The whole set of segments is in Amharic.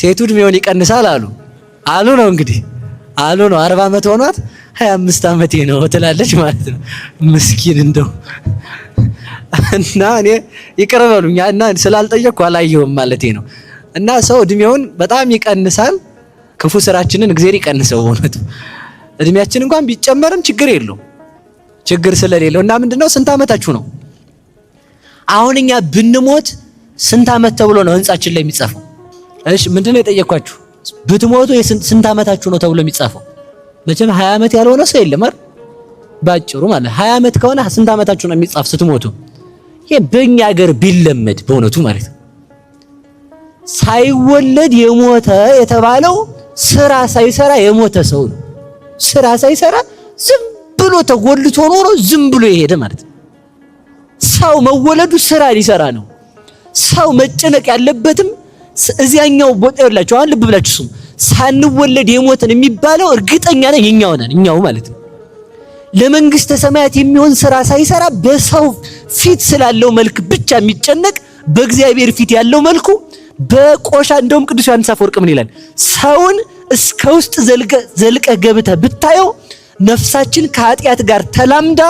ሴቱ እድሜውን ይቀንሳል አሉ ነው እንግዲህ አሉ ነው 40 ዓመት ሆኗት 25 ዓመቴ ነው ትላለች ማለት ነው። ምስኪን እንደው እና እኔ ይቀርበሉኛ እና ስላልጠየቅኩ አላየሁም ማለቴ ነው። እና ሰው እድሜውን በጣም ይቀንሳል። ክፉ ስራችንን እግዚአብሔር ይቀንሰው። እውነቱ እድሜያችን እንኳን ቢጨመርም ችግር የለውም ችግር ስለሌለው እና ምንድነው ስንት ዓመታችሁ ነው? አሁን እኛ ብንሞት ስንት ዓመት ተብሎ ነው ህንጻችን ላይ የሚጻፈው? እሺ ምንድነው የጠየኳችሁ? ብትሞቱ ስንት ዓመታችሁ ነው ተብሎ የሚጻፈው? መቼም 20 ዓመት ያልሆነ ሰው የለም አይደል? ባጭሩ ማለት 20 ዓመት ከሆነ ስንት ዓመታችሁ ነው የሚጻፍ ስትሞቱ? ይሄ በእኛ ሀገር ቢለመድ በእውነቱ ማለት ነው። ሳይወለድ የሞተ የተባለው ስራ ሳይሰራ የሞተ ሰው ነው። ስራ ሳይሰራ ዝም ብሎ ተጎልቶ ኖሮ ዝም ብሎ ይሄደ ማለት ነው። ሰው መወለዱ ስራ ሊሰራ ነው። ሰው መጨነቅ ያለበትም እዚያኛው ቦታ ይላችሁ አሁን ልብ ብላችሁ ስሙ። ሳንወለድ የሞተን የሚባለው እርግጠኛ ነኝ እኛው ማለት ነው። ለመንግስተ ሰማያት የሚሆን ስራ ሳይሰራ በሰው ፊት ስላለው መልክ ብቻ የሚጨነቅ በእግዚአብሔር ፊት ያለው መልኩ በቆሻ እንደውም ቅዱስ ዮሐንስ አፈወርቅ ምን ይላል? ሰውን እስከ ውስጥ ዘልቀ ገብተህ ብታየው ነፍሳችን ከኃጢአት ጋር ተላምዳ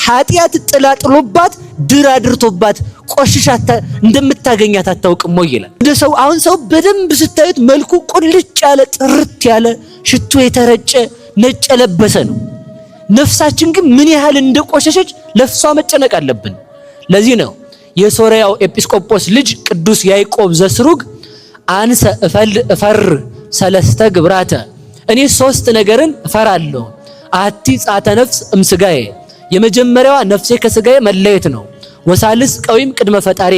ኃጢአት ጥላጥሎባት ድር አድርቶባት ቆሽሻታ እንደምታገኛት አታውቅም ወይ ይላል። እንደ ሰው አሁን ሰው በደንብ ስታዩት መልኩ ቁልጭ ያለ ጥርት ያለ ሽቶ የተረጨ ነጭ የለበሰ ነው። ነፍሳችን ግን ምን ያህል እንደቆሸሸች ለፍሷ መጨነቅ አለብን። ለዚህ ነው የሶርያው ኤጲስቆጶስ ልጅ ቅዱስ ያዕቆብ ዘስሩግ አንሰ እፈር ሰለስተ ግብራተ እኔ 3 ነገርን እፈራለሁ። አቲ ጻተ ነፍስ እምስጋዬ የመጀመሪያዋ ነፍሴ ከስጋዬ መለየት ነው። ወሳልስ ቀዊም ቅድመ ፈጣሪ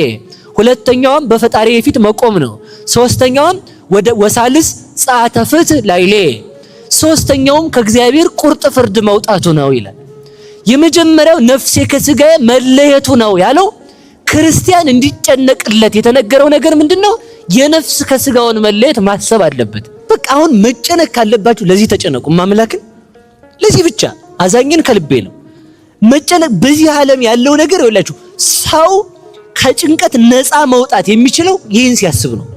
ሁለተኛውም በፈጣሪ ፊት መቆም ነው። ሶስተኛውም ወሳልስ ጻተ ፍትህ ላይሌ ሶስተኛውም ከእግዚአብሔር ቁርጥ ፍርድ መውጣቱ ነው ይላል። የመጀመሪያው ነፍሴ ከስጋዬ መለየቱ ነው ያለው ክርስቲያን እንዲጨነቅለት የተነገረው ነገር ምንድነው? የነፍስ ከስጋውን መለየት ማሰብ አለበት። በቃ አሁን መጨነቅ ካለባችሁ ለዚህ ተጨነቁ። ማምላክን ለዚህ ብቻ አዛኝን ከልቤ ነው መጨነቅ። በዚህ ዓለም ያለው ነገር ይኸውላችሁ ሰው ከጭንቀት ነፃ መውጣት የሚችለው ይህን ሲያስብ ነው።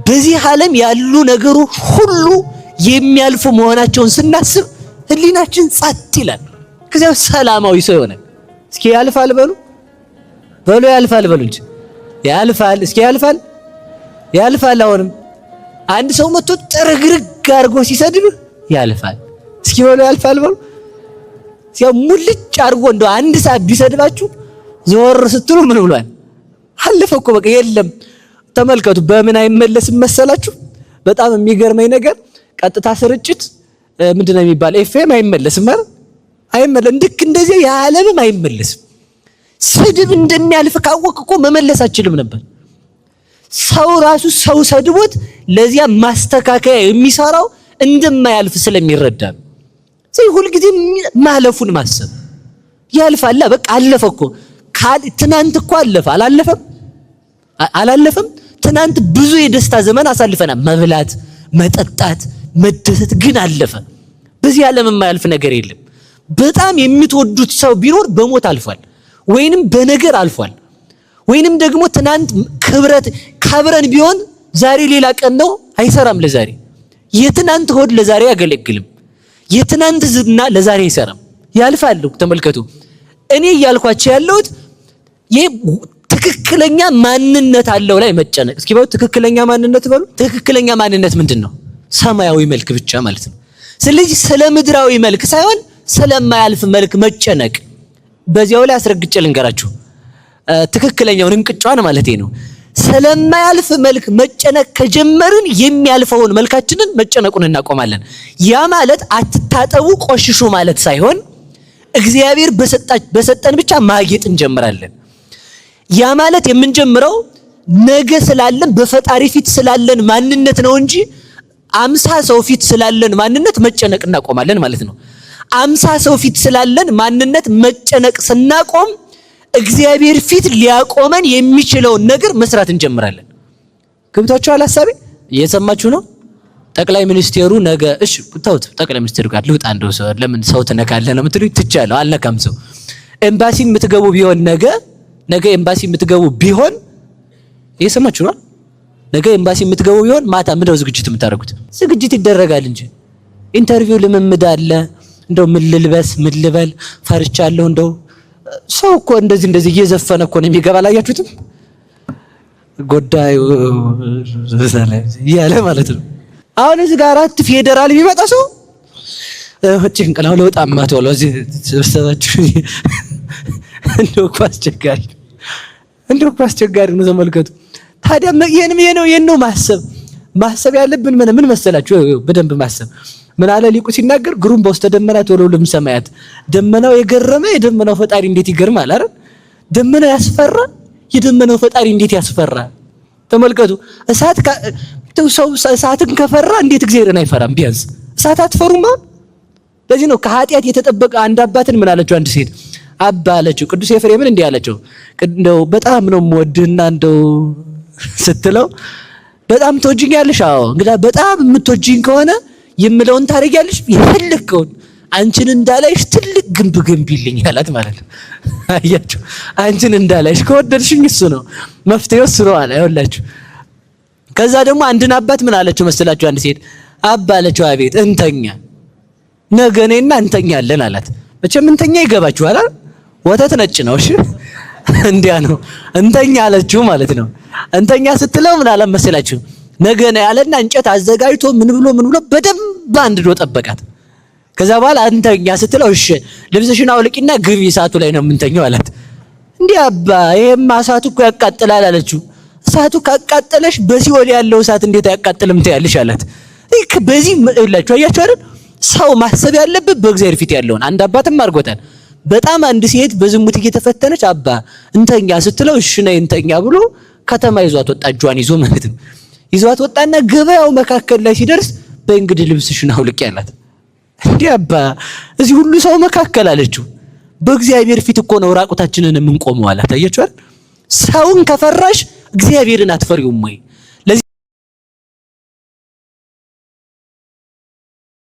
በዚህ ዓለም ያሉ ነገሩ ሁሉ የሚያልፉ መሆናቸውን ስናስብ ህሊናችን ጸጥ ይላል። ከዚያ ሰላማዊ ሰው ይሆናል። እስኪ ያልፋል በሉ ያልፋል በሉ እንጂ ያልፋል። እስኪ ያልፋል። አሁንም አንድ ሰው መጥቶ ጥርግርግ አድርጎ ሲሰድብ ያልፋል። እስኪ ያልፋል በሉ። ሲያ ሙልጭ አድርጎ እንደው አንድ ሰዓት ቢሰድባችሁ ዞር ስትሉ ምን ብሏል? አለፈ እኮ በቃ የለም። ተመልከቱ በምን አይመለስም መሰላችሁ? በጣም የሚገርመኝ ነገር ቀጥታ ስርጭት ምንድነው የሚባል ኤፍኤም አይመለስም ማለት አይመለስም። ልክ እንደዚህ የዓለምም አይመለስም። ስድብ እንደሚያልፍ ካወቅ እኮ መመለስ አችልም ነበር። ሰው ራሱ ሰው ሰድቦት ለዚያ ማስተካከያ የሚሰራው እንደማያልፍ ስለሚረዳ ሰው ሁሉ ጊዜ ማለፉን ማሰብ ያልፋል። በቃ አለፈ እኮ ትናንት እኮ አለፈ አላለፈም። ትናንት ብዙ የደስታ ዘመን አሳልፈናል። መብላት፣ መጠጣት፣ መደሰት ግን አለፈ። በዚህ ዓለም የማያልፍ ነገር የለም። በጣም የምትወዱት ሰው ቢኖር በሞት አልፏል ወይንም በነገር አልፏል ወይንም ደግሞ ትናንት ከብረን ቢሆን ዛሬ ሌላ ቀን ነው አይሰራም። ለዛሬ የትናንት ሆድ ለዛሬ አያገለግልም። የትናንት ዝና ለዛሬ አይሰራም። ያልፋል። ተመልከቱ እኔ እያልኳቸው ያለሁት ትክክለኛ ማንነት አለው ላይ መጨነቅ። እስኪ በሉ ትክክለኛ ማንነት በሉ። ትክክለኛ ማንነት ምንድነው? ሰማያዊ መልክ ብቻ ማለት ነው። ስለዚህ ስለ ምድራዊ መልክ ሳይሆን ስለማያልፍ መልክ መጨነቅ። በዚያው ላይ አስረግጬ ልንገራችሁ ትክክለኛውን እንቅጫን ማለት ነው። ስለማያልፍ መልክ መጨነቅ ከጀመርን የሚያልፈውን መልካችንን መጨነቁን እናቆማለን። ያ ማለት አትታጠቡ ቆሽሹ ማለት ሳይሆን እግዚአብሔር በሰጠን ብቻ ማጌጥ እንጀምራለን። ያ ማለት የምንጀምረው ነገ ስላለን በፈጣሪ ፊት ስላለን ማንነት ነው እንጂ 50 ሰው ፊት ስላለን ማንነት መጨነቅ እናቆማለን ማለት ነው። 50 ሰው ፊት ስላለን ማንነት መጨነቅ ስናቆም እግዚአብሔር ፊት ሊያቆመን የሚችለውን ነገር መስራት እንጀምራለን። ገብታችኋል? ሐሳቤ እየሰማችሁ ነው? ጠቅላይ ሚኒስቴሩ ነገ እሺ ተውት፣ ጠቅላይ ሚኒስቴሩ ጋር ልውጣ እንደው ሰው ለምን ሰው ትነካለህ ነው የምትሉኝ? ትቻለሁ፣ አልነካም። ሰው ኤምባሲ የምትገቡ ቢሆን ነገ ኤምባሲ የምትገቡ ቢሆን እየሰማችሁ ነው? ነገ ኤምባሲ የምትገቡ ቢሆን ማታ ምንድነው ዝግጅት የምታደርጉት? ዝግጅት ይደረጋል እንጂ ኢንተርቪው ልምምድ አለ። እንደው ምን ልልበስ ምን ልበል ፈርቻለሁ። እንደው ሰው እኮ እንደዚህ እየዘፈነ እኮ ነው የሚገባ። አላያችሁትም? ጎዳዩ ያለ ማለት ነው። አሁን እዚህ ጋር አራት ፌደራል ቢመጣ ሰው ጭንቅላው ለውጣማ ተወለው እዚህ ተሰባችሁ። እንደው እኮ አስቸጋሪ ነው። ተመልከቱ ታዲያ ይሄን ነው ማሰብ ያለብን። ምን መሰላችሁ? በደንብ ማሰብ ምን አለ ሊቁ ሲናገር ግሩም በውስተ ደመናት ወለውልም ሰማያት። ደመናው የገረመ የደመናው ፈጣሪ እንዴት ይገርማል አይደል? ደመናው ያስፈራ የደመናው ፈጣሪ እንዴት ያስፈራ። ተመልከቱ እሳትን ከፈራ እንዴት እግዚአብሔርን አይፈራም? ቢያንስ እሳት አትፈሩም? ለዚህ ነው ከኃጢአት የተጠበቀ አንድ አባትን ምን አለችው አንድ ሴት አባ አለችው ቅዱስ ኤፍሬምን እንዲህ አለችው እንደው በጣም ነው የምወድህና እንደው ስትለው በጣም ትወጂኛለሽ? አዎ እንግዲህ በጣም የምትወጂኝ ከሆነ የምለውን ታረጊያለሽ የፈለግከውን አንቺን እንዳላይሽ ትልቅ ግንብ ገንቢልኝ አላት ማለት ነው። አያችሁ አንቺን እንዳላይሽ ከወደድሽኝ እሱ ነው መፍትሄው እሱ ነው አለ። ይኸውላችሁ ከዛ ደግሞ አንድን አባት ምን አለችው መሰላችሁ አንድ ሴት አባ አለችው አቤት እንተኛ ነገ እኔና እንተኛለን አላት። መቼም እንተኛ ይገባችኋል አይደል? ወተት ነጭ ነው። እሺ እንዲያ ነው እንተኛ አለችው ማለት ነው። እንተኛ ስትለው ምን አለ መሰላችሁ ነገ ነው ያለና እንጨት አዘጋጅቶ ምን ብሎ በደንብ አንድዶ ጠበቃት። ከዛ በኋላ እንተኛ ስትለው እሺ ልብስሽን አውልቂና ግቢ እሳቱ ላይ ነው የምንተኛው አላት። እንዲህ አባ ይሄማ እሳቱ እኮ ያቃጥላል አለችው። እሳቱ ካቃጠለሽ በሲኦል ያለው እሳት እንዴት አያቃጥልም ትያለሽ አላት። ይክ በዚህ ይላችሁ አያችሁ አይደል? ሰው ማሰብ ያለበት በእግዚአብሔር ፊት ያለውን። አንድ አባትም አድርጎታል። በጣም አንድ ሴት በዝሙት እየተፈተነች አባ እንተኛ ስትለው እሺ ነይ እንተኛ ብሎ ከተማ ይዟት ወጣ። እጇን ይዞ ማለት ነው ይዟት ወጣና ገበያው መካከል ላይ ሲደርስ በእንግዲህ ልብስሽን አውልቂ አላት። እንዲህ አባ እዚህ ሁሉ ሰው መካከል አለችው በእግዚአብሔር ፊት እኮ ነው ራቁታችንን የምንቆመው አላት። አያችሁ አይደል? ሰውን ከፈራሽ እግዚአብሔርን አትፈሪውም ወይ?